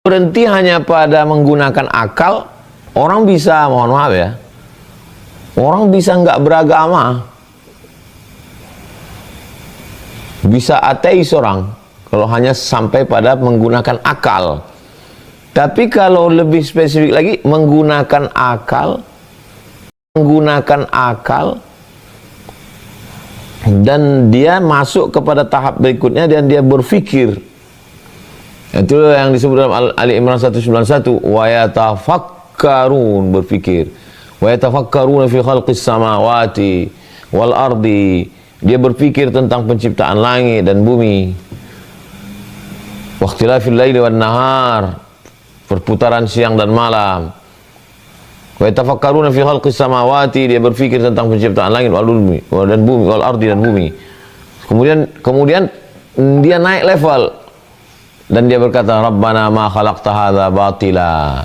berhenti hanya pada menggunakan akal, orang bisa, mohon maaf ya, orang bisa nggak beragama, bisa ateis orang kalau hanya sampai pada menggunakan akal. Tapi kalau lebih spesifik lagi, menggunakan akal dan dia masuk kepada tahap berikutnya dan dia berfikir. Itu yang disebut dalam Ali Imran 191, wa yatafakkarun, berfikir. Wa yatafakkaruna fi khalqis samawati wal ardi. Dia berfikir tentang penciptaan langit dan bumi. Wa ikhtilafil laili wan nahar, perputaran siang dan malam. Wa yatafakkaruna fi khalqis samawati, dia berfikir tentang penciptaan langit wal bumi dan bumi wal ardi dan bumi. Kemudian dia naik level dan dia berkata, Rabbana ma khalaqta hadza batila.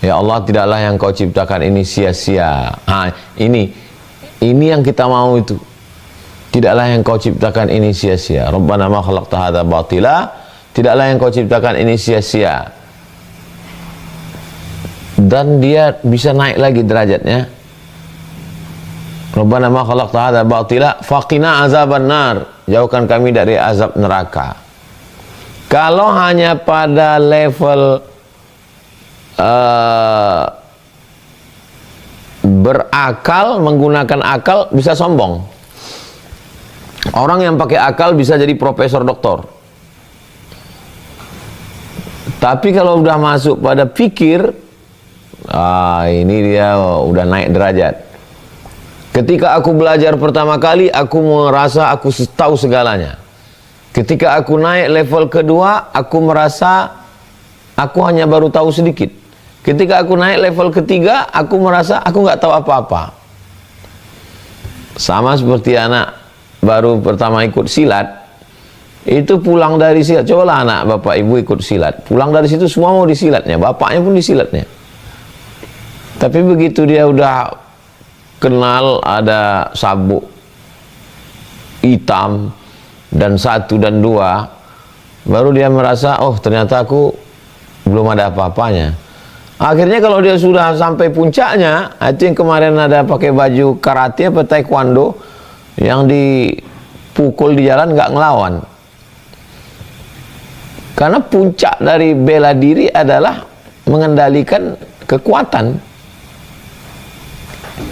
Ya Allah, tidaklah yang kau ciptakan ini sia-sia. Ini yang kita mau itu. Tidaklah yang kau ciptakan ini sia-sia. Rabbana ma khalaqta hadza batila. Tidaklah yang kau ciptakan ini sia-sia. Dan dia bisa naik lagi derajatnya. Rabbana ma khalaqta hadza batila faqina azaban nar. Jauhkan kami dari azab neraka. Kalau hanya pada level berakal, menggunakan akal, bisa sombong. Orang yang pakai akal bisa jadi profesor doktor. Tapi kalau udah masuk pada pikir, ini dia udah naik derajat. Ketika aku belajar pertama kali, aku merasa aku tahu segalanya. Ketika aku naik level kedua, aku merasa aku hanya baru tahu sedikit. Ketika aku naik level ketiga, aku merasa aku nggak tahu apa-apa. Sama seperti anak baru pertama ikut silat, itu pulang dari silat. Cobalah anak bapak ibu ikut silat, pulang dari situ semua mau disilatnya, bapaknya pun disilatnya. Tapi begitu dia udah kenal ada sabuk hitam dan 1 dan 2, baru dia merasa, oh ternyata aku belum ada apa-apanya. Akhirnya kalau dia sudah sampai puncaknya, itu yang kemarin ada pakai baju karate apa taekwondo, yang dipukul di jalan nggak ngelawan. Karena puncak dari bela diri adalah mengendalikan kekuatan.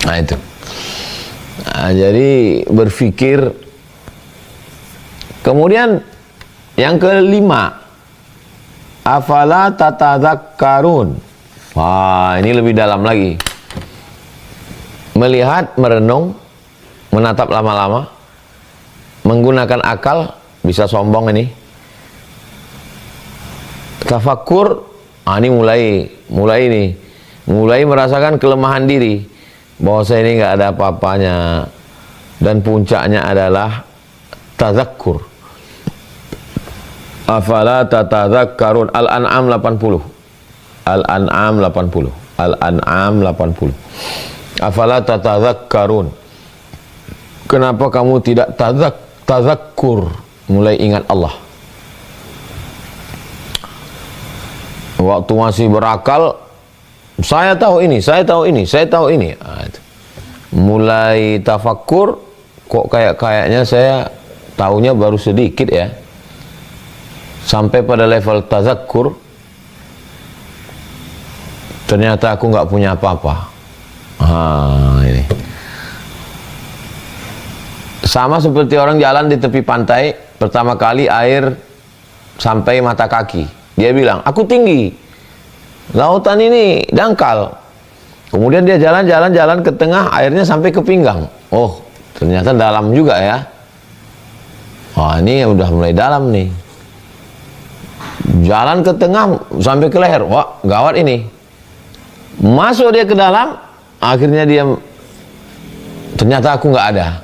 Nah itu. Jadi berpikir. Kemudian yang kelima, afala tatadzakkarun. Wah, ini lebih dalam lagi. Melihat, merenung, menatap lama-lama, menggunakan akal, bisa sombong ini. Tafakkur, ini mulai merasakan kelemahan diri, bahwa saya ini nggak ada apa-apanya, dan puncaknya adalah tazakkur. Afala tatadzakkarun. Al-An'am 80. Al-An'am 80. Al-An'am 80. Afala tatadzakkarun. Kenapa kamu tidak tazakkur, mulai ingat Allah? Waktu masih berakal, saya tahu ini, saya tahu ini, saya tahu ini. Mulai tafakkur, kok kayaknya saya tahunya baru sedikit ya. Sampai pada level tazakkur, ternyata aku nggak punya apa-apa. Ini sama seperti orang jalan di tepi pantai, pertama kali air sampai mata kaki, dia bilang aku tinggi, lautan ini dangkal. Kemudian dia jalan ke tengah, airnya sampai ke pinggang. Oh, ternyata dalam juga ya. Ini udah mulai dalam nih. Jalan ke tengah sampai ke leher, wah gawat ini. Masuk dia ke dalam, akhirnya dia ternyata aku nggak ada.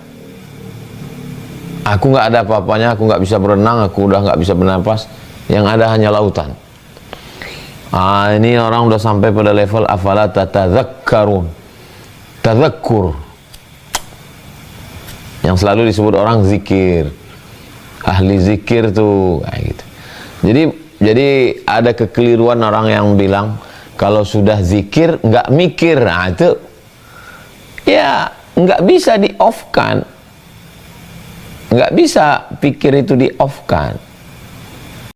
Aku nggak ada apa-apanya, aku nggak bisa berenang, aku udah nggak bisa bernapas. Yang ada hanya lautan. Ini orang udah sampai pada level afala tatadzakkarun. Tazakkur. Yang selalu disebut orang zikir. Ahli zikir tuh, kayak gitu. Jadi Jadi ada kekeliruan orang yang bilang kalau sudah zikir nggak mikir. Nah itu ya nggak bisa di off kan, nggak bisa pikir itu di off kan.